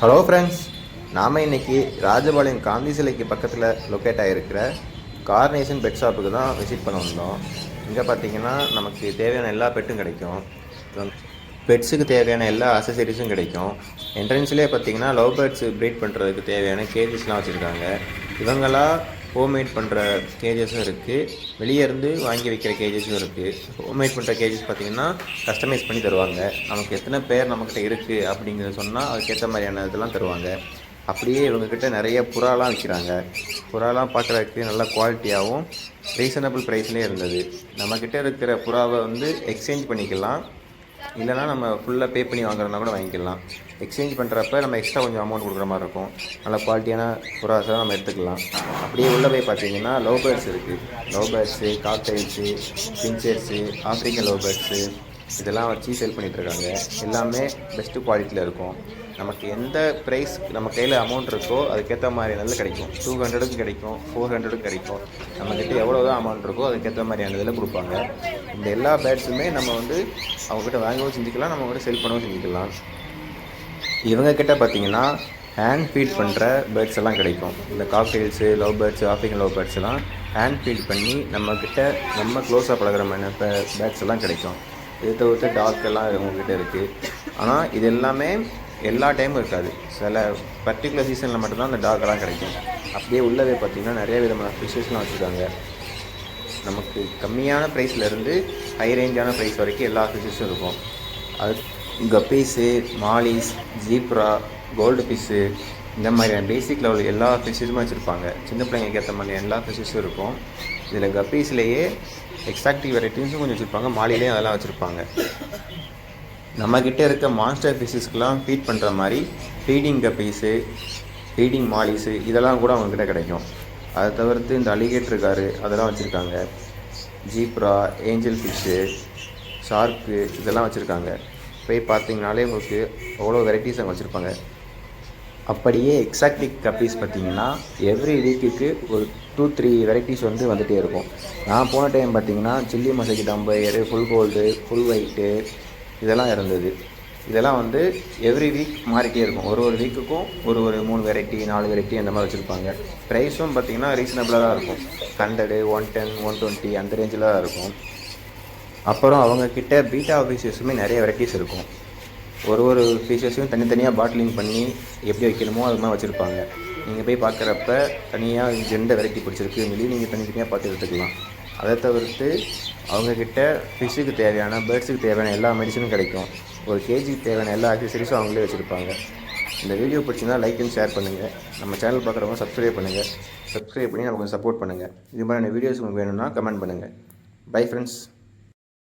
Hello friends, நாம் இன்றைக்கி ராஜபாளையம் காந்தி சிலைக்கு பக்கத்தில் லொக்கேட் ஆகிருக்கிற கார்னேஷன் பெட் ஷாப்புக்கு தான் விசிட் பண்ண வந்தோம். இங்கே பார்த்திங்கன்னா நமக்கு தேவையான எல்லா பெட்டும் கிடைக்கும். பெட்ஸுக்கு தேவையான எல்லா அசசரிஸும் கிடைக்கும். என்ட்ரன்ஸ்லேயே பார்த்திங்கன்னா லவ் பேர்ட்ஸ் ப்ரீட் பண்ணுறதுக்கு தேவையான கேஜஸ்லாம் வச்சுருக்காங்க. இவங்களாம் ஹோம்மேட் பண்ணுற கேஜஸும் இருக்குது, வெளியே இருந்து வாங்கி வைக்கிற கேஜஸும் இருக்குது. ஹோம்மேட் பண்ணுற கேஜஸ் பார்த்திங்கன்னா கஸ்டமைஸ் பண்ணி தருவாங்க. நமக்கு எத்தனை பேர் நம்மக்கிட்ட இருக்குது அப்படிங்கிறத சொன்னால் அதுக்கேற்ற மாதிரியான இதெல்லாம் தருவாங்க. அப்படியே இவங்கக்கிட்ட நிறைய புறாலாம் விற்கிறாங்க. புறாலாம் பார்க்குறதுக்கு நல்ல குவாலிட்டியாகவும் ரீசனபிள் ப்ரைஸ்லேயே இருந்தது. நம்மக்கிட்ட இருக்கிற புறாவை எக்ஸ்சேஞ்ச் பண்ணிக்கலாம், இல்லைனா நம்ம ஃபுல்லாக பே பண்ணி வாங்குறதுனா கூட வாங்கிக்கலாம். எக்ஸ்சேஞ்ச் பண்ணுறப்ப நம்ம எக்ஸ்ட்ரா கொஞ்சம் அமௌண்ட் கொடுக்குற மாதிரி இருக்கும். நல்ல குவாலிட்டியான புறாஸாக நம்ம எடுத்துக்கலாம். அப்படியே உள்ளே போய் பார்த்தீங்கன்னா லவ் பேர்ட்ஸ் இருக்குது. Love birds, cockatiels, finches, African love birds இதெல்லாம் வச்சு சேல் பண்ணிகிட்ருக்காங்க. எல்லாமே பெஸ்ட்டு குவாலிட்டியில் இருக்கும். நமக்கு எந்த ப்ரைஸ் நம்ம கையில் அமௌண்ட் இருக்கோ அதுக்கேற்ற மாதிரியானதில் கிடைக்கும். 200க்கு கிடைக்கும், 400க்கு கிடைக்கும். நம்மக்கிட்ட எவ்வளோ தான் அமௌண்ட் இருக்கோ அதுக்கேற்ற மாதிரியான இதில் கொடுப்பாங்க. இந்த எல்லா பேர்ட்ஸுமே நம்ம அவங்கக்கிட்ட வாங்கவும் செஞ்சுக்கலாம், நம்ம கூட செல் பண்ணவும் செஞ்சுக்கலாம். இவங்கக்கிட்ட பார்த்திங்கன்னா ஹேண்ட் ஃபீட் பண்ணுற பேர்ட்ஸ் எல்லாம் கிடைக்கும். இந்த cockatiels, love birds, African love birds எல்லாம் ஹேண்ட் ஃபீட் பண்ணி நம்மக்கிட்ட நம்ம க்ளோஸாக பழகிற மாதிரி பேர்ட்ஸ் எல்லாம் கிடைக்கும். இதை தவிர்த்து டாக் எல்லாம் இவங்கக்கிட்ட இருக்குது. ஆனால் இது எல்லாமே எல்லா டைமும் இருக்காது. சில பர்டிகுலர் சீசனில் மட்டும்தான் அந்த டாகெல்லாம் கிடைக்கும். அப்படியே உள்ளவே பார்த்திங்கன்னா நிறைய விதமான ஃபிஷ்ஷஸ்லாம் வச்சுருக்காங்க. நமக்கு கம்மியான ப்ரைஸ்லேருந்து ஹை ரேஞ்சான ப்ரைஸ் வரைக்கும் எல்லா ஃபிஷ்ஷஸும் இருக்கும். அது guppies, mollies, zebra, gold fish இந்த மாதிரியான பேசிக் லெவல் எல்லா ஃபிஷ்ஷஸுமே வச்சுருப்பாங்க. சின்ன பிள்ளைங்களுக்கு ஏற்ற மாதிரி எல்லா ஃபிஷ்ஷஸும் இருக்கும். இதில் கப்பீஸ்லேயே எக்ஸாக்டிவ் வெரைட்டிஸும் கொஞ்சம் வச்சுருப்பாங்க, மாலிலேயும் அதெல்லாம் வச்சுருப்பாங்க. நம்மக்கிட்ட இருக்க மான்ஸ்டர் ஃபிஷ்ஷஸ்க்கெலாம் ஃபீட் பண்ணுற மாதிரி ஃபீடிங் கப்பீஸு, ஃபீடிங் மாலிஸு இதெல்லாம் கூட அவங்கக்கிட்ட கிடைக்கும். அதை தவிர்த்து இந்த அலிகேட்டர் காரு அதெல்லாம் வச்சுருக்காங்க. ஜீப்ரா, ஏஞ்சல் ஃபிஷ்ஷு, ஷார்க்கு இதெல்லாம் வச்சுருக்காங்க. போய் பார்த்தீங்கனாலே உங்களுக்கு அவ்வளோ வெரைட்டிஸ் அங்கே வச்சுருப்பாங்க. அப்படியே எக்ஸாக்டிக் கப்பீஸ் பார்த்திங்கன்னா எவ்ரி வீக்குக்கு ஒரு 2-3 வெரைட்டிஸ் வந்துகிட்டே இருக்கும். நான் போன டைம் பார்த்திங்கன்னா சில்லி மசைக்கு டம்பையரு, ஃபுல் கோல்டு, ஃபுல் ஒயிட்டு இதெல்லாம் இருந்தது. இதெல்லாம் எவ்ரி வீக் மாறிட்டே இருக்கும். ஒரு வீக்குக்கும் ஒரு 3 வெரைட்டி 4 வெரைட்டி அந்த மாதிரி வச்சுருப்பாங்க. ப்ரைஸும் பார்த்திங்கன்னா ரீசனபிளாக தான் இருக்கும். 100, 110, 120 அந்த ரேஞ்சில் தான் இருக்கும். அப்புறம் அவங்கக்கிட்ட பீட்டா ஃபிஷஸுமே நிறைய வெரைட்டிஸ் இருக்கும். ஒரு ஃபிஷஸையும் தனித்தனியாக பாட்டிலிங் பண்ணி எப்படி வைக்கணுமோ அது மாதிரி வச்சுருப்பாங்க. நீங்கள் போய் பார்க்குறப்ப தனியாக எந்த வெரைட்டி பிடிச்சிருக்குன்னு சொல்லி நீங்கள் தனித்தனியாக பார்த்து எடுத்துக்கலாம். அதை தவிர்த்து அவங்கக்கிட்ட ஃபிஷ்ஷுக்கு தேவையான, பேர்ட்ஸுக்கு தேவையான எல்லா மெடிசனும் கிடைக்கும். ஒரு கேஜிக்கு தேவையான எல்லா ஆக்சசரிஸும் அவங்களே வச்சுருப்பாங்க. இந்த வீடியோ பிடிச்சிருந்தால் லைக் அண்ட் ஷேர் பண்ணுங்கள். நம்ம சேனல் பார்க்குறவங்க சப்ஸ்கிரைப் பண்ணுங்கள். சப்ஸ்கிரைப் பண்ணி நமக்கு சப்போர்ட் பண்ணுங்கள். இது மாதிரியான வீடியோஸ் உங்களுக்கு வேணும்னா கமெண்ட் பண்ணுங்கள். Bye friends.